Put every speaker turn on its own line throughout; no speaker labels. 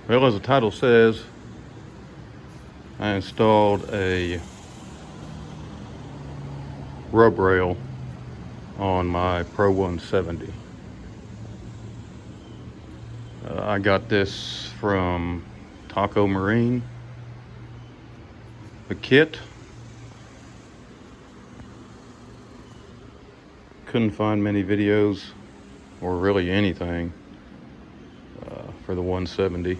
Well, as the title says, I installed a rubrail on my Pro 170. I got this from Taco Marine, the kit. Couldn't find many videos or really anything for the 170.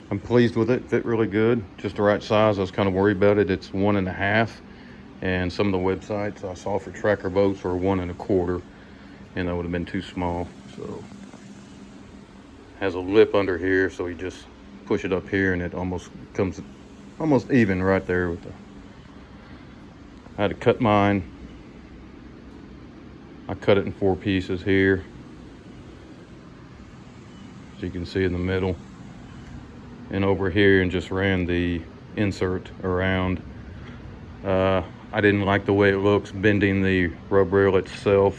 I'm pleased with it. Fit really good, just the right size. I was kind of worried about it. It's 1.5, and some of the websites I saw for tracker boats were 1.25, and that would have been too small. So has a lip under here, so you just push it up here and it almost comes almost even right there with the. I had to cut mine. I cut it in 4 pieces here, as you can see in the middle, and over here, and just ran the insert around. I didn't like the way it looks bending the rub rail itself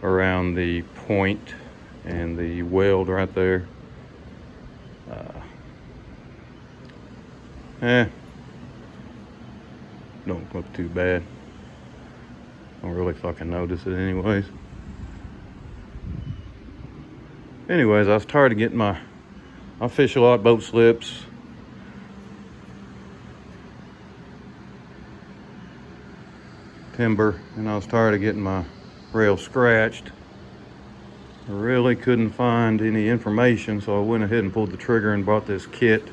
around the point and the weld right there. Don't look too bad. Don't really fucking notice it anyways. I was tired of getting I fish a lot, boat slips. Timber, and I was tired of getting my rail scratched. I really couldn't find any information, so I went ahead and pulled the trigger and bought this kit.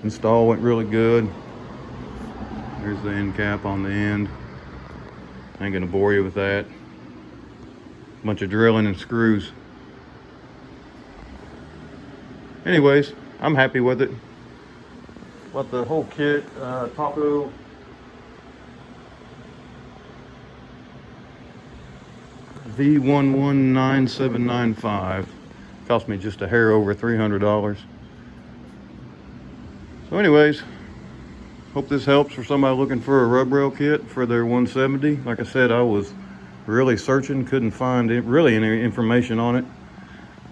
Install went really good. There's the end cap on the end. I ain't gonna bore you with that. Bunch of drilling and screws. Anyways, I'm happy with it. But the whole kit, Taco V119795, cost me just a hair over $300. So anyways, hope this helps for somebody looking for a rub rail kit for their 170. Like I said, I was really searching, couldn't find really any information on it,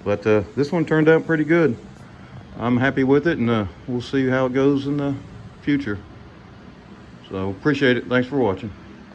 but this one turned out pretty good. I'm happy with it, and we'll see how it goes in the future. So appreciate it. Thanks for watching.